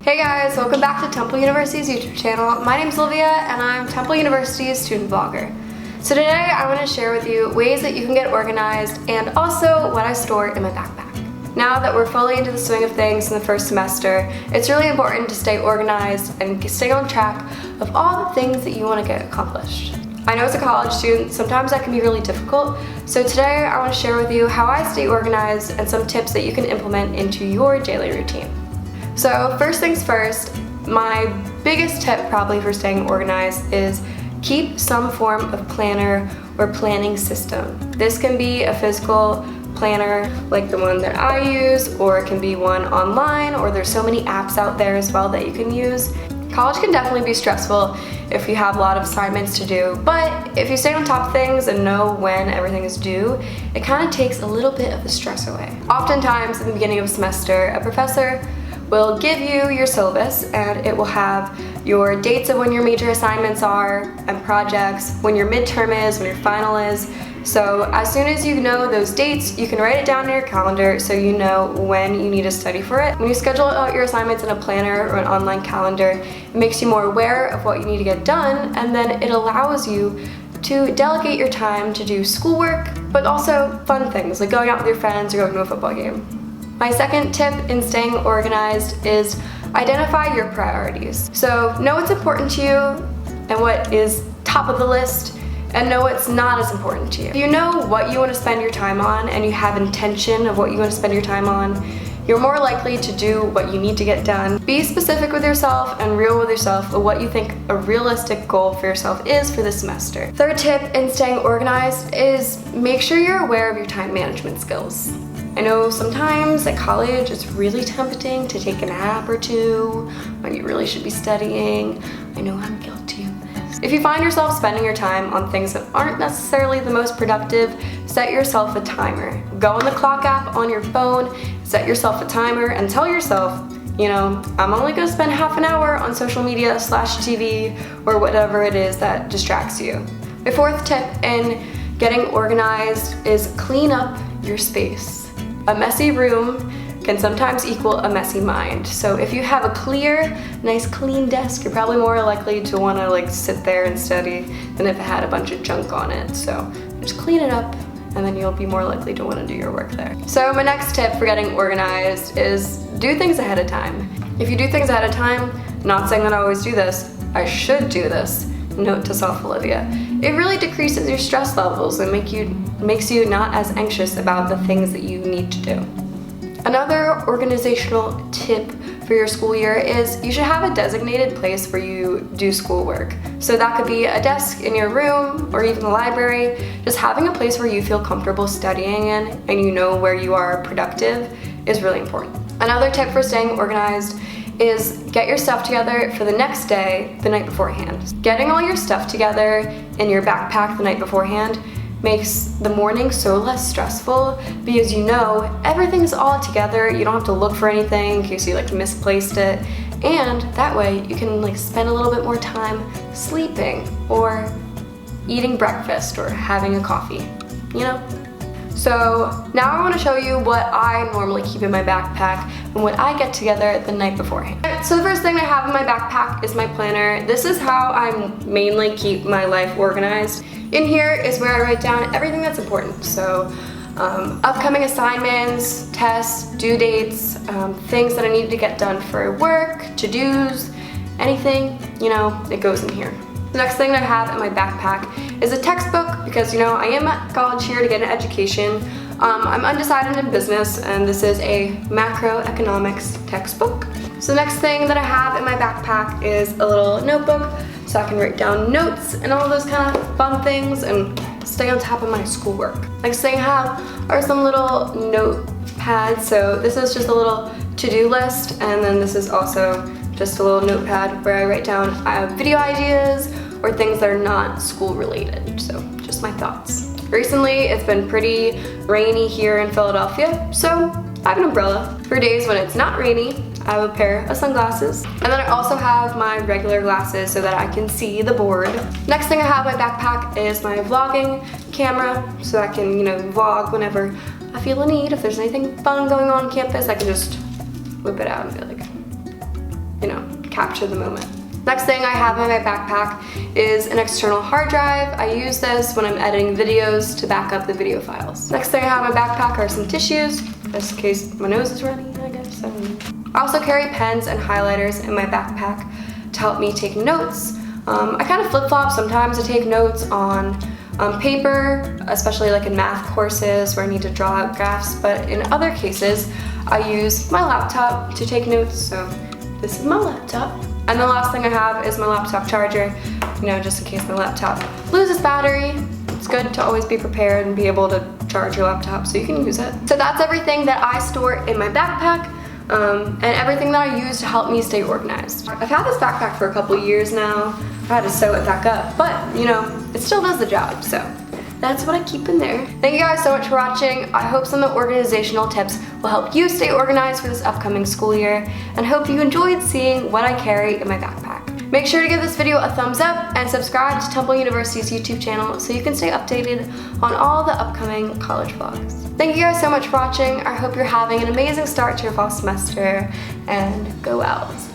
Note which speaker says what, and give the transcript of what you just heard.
Speaker 1: Hey guys, welcome back to Temple University's YouTube channel. My name's Olivia and I'm Temple University's student vlogger. So today I want to share with you ways that you can get organized and also what I store in my backpack. Now that we're fully into the swing of things in the first semester, it's really important to stay organized and stay on track of all the things that you want to get accomplished. I know as a college student, sometimes that can be really difficult, so today I want to share with you how I stay organized and some tips that you can implement into your daily routine. So first things first, my biggest tip probably for staying organized is keep some form of planner or planning system. This can be a physical planner like the one that I use, or it can be one online, or there's so many apps out there as well that you can use. College can definitely be stressful if you have a lot of assignments to do, but if you stay on top of things and know when everything is due, it kind of takes a little bit of the stress away. Oftentimes in the beginning of a semester, a professor will give you your syllabus and it will have your dates of when your major assignments are and projects, when your midterm is, when your final is. So as soon as you know those dates, you can write it down in your calendar so you know when you need to study for it. When you schedule out your assignments in a planner or an online calendar, it makes you more aware of what you need to get done, and then it allows you to delegate your time to do schoolwork, but also fun things like going out with your friends or going to a football game. My second tip in staying organized is identify your priorities. So know what's important to you and what is top of the list, and know what's not as important to you. If you know what you want to spend your time on and you have intention of what you want to spend your time on, you're more likely to do what you need to get done. Be specific with yourself and real with yourself of what you think a realistic goal for yourself is for this semester. Third tip in staying organized is make sure you're aware of your time management skills. I know sometimes at college it's really tempting to take a nap or two when you really should be studying. I know I'm guilty of this. If you find yourself spending your time on things that aren't necessarily the most productive, set yourself a timer. Go on the clock app on your phone, set yourself a timer, and tell yourself, you know, I'm only gonna spend half an hour on social media / TV or whatever it is that distracts you. My fourth tip in getting organized is clean up your space. A messy room can sometimes equal a messy mind. So if you have a clear, nice clean desk, you're probably more likely to want to sit there and study than if it had a bunch of junk on it. So just clean it up and then you'll be more likely to want to do your work there. So my next tip for getting organized is do things ahead of time. If you do things ahead of time, not saying that I always do this, I should do this, note to self Olivia, it really decreases your stress levels and makes you not as anxious about the things that you need to do. Another organizational tip for your school year is you should have a designated place where you do schoolwork. So that could be a desk in your room or even the library. Just having a place where you feel comfortable studying in and you know where you are productive is really important. Another tip for staying organized is get your stuff together for the next day the night beforehand. Getting all your stuff together in your backpack the night beforehand makes the morning so less stressful because you know everything's all together. You don't have to look for anything in case you misplaced it, and that way you can spend a little bit more time sleeping or eating breakfast or having a coffee, you know? So now I want to show you what I normally keep in my backpack and what I get together the night beforehand. So the first thing I have in my backpack is my planner. This is how I mainly keep my life organized. In here is where I write down everything that's important. So upcoming assignments, tests, due dates, things that I need to get done for work, to-dos, anything, it goes in here. The next thing that I have in my backpack is a textbook because, I am at college here to get an education. I'm undecided in business and this is a macroeconomics textbook. So the next thing that I have in my backpack is a little notebook so I can write down notes and all those kind of fun things and stay on top of my schoolwork. Next thing I have are some little notepads. So this is just a little to-do list, and then this is also just a little notepad where I write down video ideas or things that are not school related, so just my thoughts. Recently, it's been pretty rainy here in Philadelphia, so I have an umbrella. For days when it's not rainy, I have a pair of sunglasses. And then I also have my regular glasses so that I can see the board. Next thing I have in my backpack is my vlogging camera, so I can, vlog whenever I feel a need. If there's anything fun going on campus, I can just whip it out and be like, capture the moment. Next thing I have in my backpack is an external hard drive. I use this when I'm editing videos to back up the video files. Next thing I have in my backpack are some tissues, just in case my nose is runny, I guess. I also carry pens and highlighters in my backpack to help me take notes. I kind of flip-flop. Sometimes I take notes on paper, especially like in math courses where I need to draw out graphs, but in other cases, I use my laptop to take notes, so this is my laptop. And the last thing I have is my laptop charger, just in case my laptop loses battery. It's good to always be prepared and be able to charge your laptop so you can use it. So that's everything that I store in my backpack, and everything that I use to help me stay organized. I've had this backpack for a couple years now. I've had to sew it back up, but it still does the job, so that's what I keep in there. Thank you guys so much for watching. I hope some of the organizational tips will help you stay organized for this upcoming school year, and hope you enjoyed seeing what I carry in my backpack. Make sure to give this video a thumbs up and subscribe to Temple University's YouTube channel so you can stay updated on all the upcoming college vlogs. Thank you guys so much for watching. I hope you're having an amazing start to your fall semester, and go Owls.